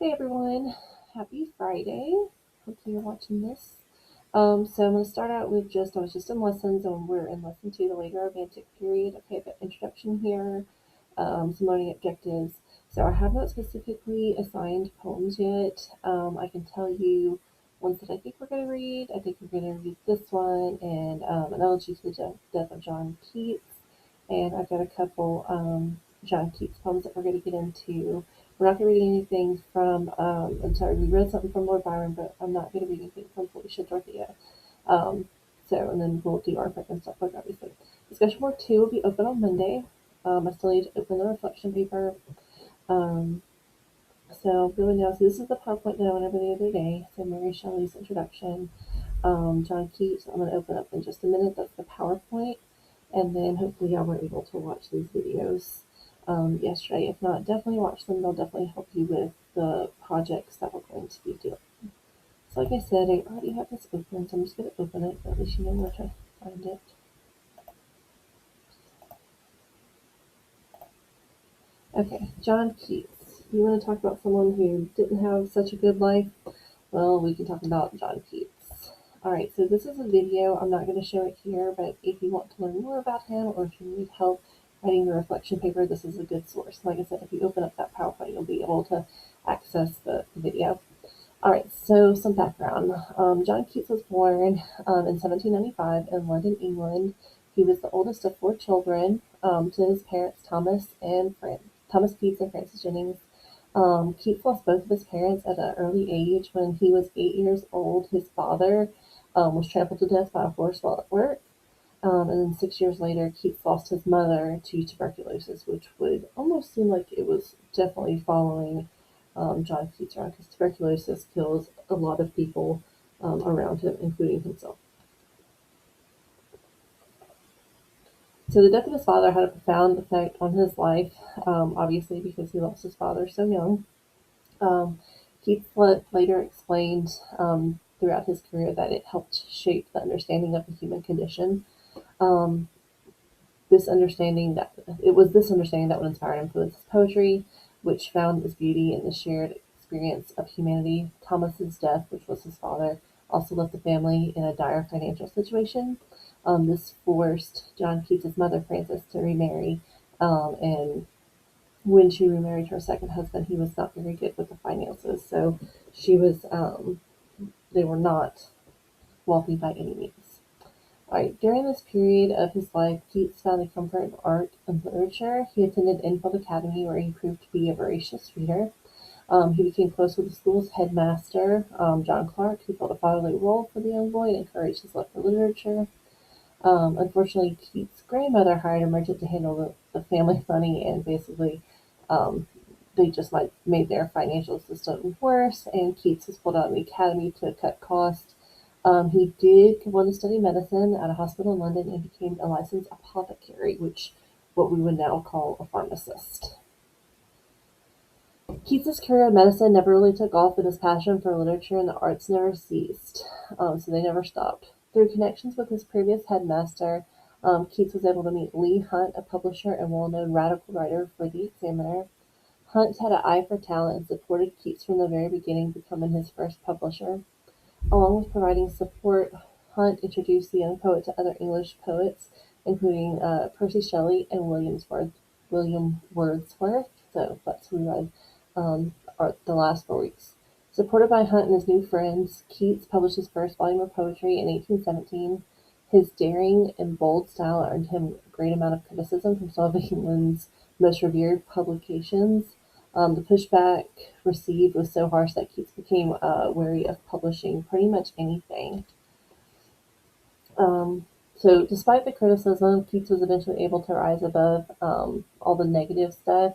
Hey everyone, happy Friday. Hopefully you're watching this. So I'm going to start out with I was just in lessons and we're in lesson two, the later romantic period. Okay, the introduction here, some learning objectives. So I have not specifically assigned poems yet. I can tell you ones that I think we're going to read. I think we're going to read this one and an elegy to the death of John Keats. And I've got a couple John Keats poems that we're going to get into. We're not going to read anything from, I'm sorry, we read something from Lord Byron, but I'm not going to read anything from Felicia Dorothea. Um, and then we'll do our and stuff like obviously. Discussion board 2 will be open on Monday. I still need to open the reflection paper. Um, so going down, so this is the PowerPoint that I went over the other day. So Mary Shelley's introduction, John Keats, I'm going to open up in just a minute. That's the PowerPoint. And then hopefully y'all were able to watch these videos yesterday. If not, definitely watch them. They'll definitely help you with the projects that we're going to be doing. So like I said, I already have this open, so I'm just going to open it, but at least you know where to find it. Okay, John Keats. You want to talk about someone who didn't have such a good life? Well, we can talk about John Keats. Alright, so this is a video. I'm not going to show it here, but if you want to learn more about him or if you need help writing your reflection paper, this is a good source. Like I said, if you open up that PowerPoint, you'll be able to access the video. Alright, so some background. John Keats was born in 1795 in London, England. He was the oldest of four children to his parents, Thomas Keats and Frances Jennings. Keats lost both of his parents at an early age. When he was 8 years old, his father was trampled to death by a horse while at work. And then 6 years later, Keats lost his mother to tuberculosis, which would almost seem like it was definitely following John Keats around because tuberculosis kills a lot of people around him, including himself. So the death of his father had a profound effect on his life, obviously because he lost his father so young. Keats later explained throughout his career that it helped shape the understanding of the human condition. Um, this understanding that would inspire and influence his poetry, which found its beauty in the shared experience of humanity. Thomas's death, which was his father, also left the family in a dire financial situation. This forced John Keats's mother, Frances, to remarry, and when she remarried her second husband, he was not very good with the finances, so she was they were not wealthy by any means. All right, during this period of his life, Keats found a comfort in art and literature. He attended Enfield Academy, where he proved to be a voracious reader. He became close with the school's headmaster, John Clark, who felt a fatherly role for the young boy and encouraged his love for literature. Unfortunately, Keats' grandmother hired a merchant to handle the family money, and basically, um, they just made their financial system worse. And Keats was pulled out of the academy to cut costs. He did go on to study medicine at a hospital in London and became a licensed apothecary, which what we would now call a pharmacist. Keats's career in medicine never really took off, and his passion for literature and the arts never ceased, so they never stopped. Through connections with his previous headmaster, Keats was able to meet Leigh Hunt, a publisher and well-known radical writer for The Examiner. Hunt had an eye for talent and supported Keats from the very beginning, becoming his first publisher. Along with providing support, Hunt introduced the young poet to other English poets, including Percy Shelley and William Wordsworth. So that's who we read the last 4 weeks. Supported by Hunt and his new friends, Keats published his first volume of poetry in 1817. His daring and bold style earned him a great amount of criticism from some of England's most revered publications. The pushback received was so harsh that Keats became wary of publishing pretty much anything. So despite the criticism, Keats was eventually able to rise above all the negative stuff.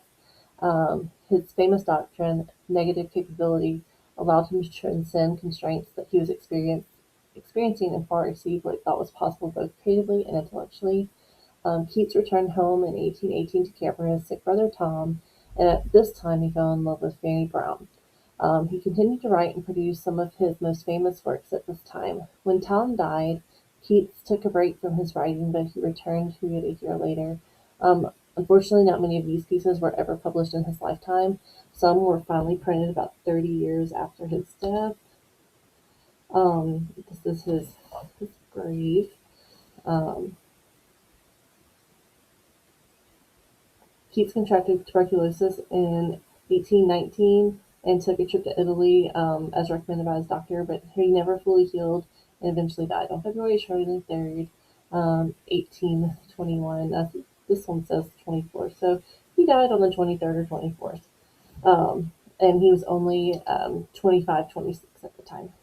His famous doctrine, negative capability, allowed him to transcend constraints that he was experiencing and far exceed what he thought was possible both creatively and intellectually. Keats returned home in 1818 to care for his sick brother Tom, and at this time he fell in love with Fanny Brown. He continued to write and produce some of his most famous works at this time. When Tom died, Keats took a break from his writing, but he returned to it a year later. Unfortunately, not many of these pieces were ever published in his lifetime. Some were finally printed about 30 years after his death. This is his grave. Um, Keats contracted tuberculosis in 1819 and took a trip to Italy as recommended by his doctor, but he never fully healed and eventually died on February 23rd, 1821. This one says 24th, so he died on the 23rd or 24th. And he was only 25, 26 at the time.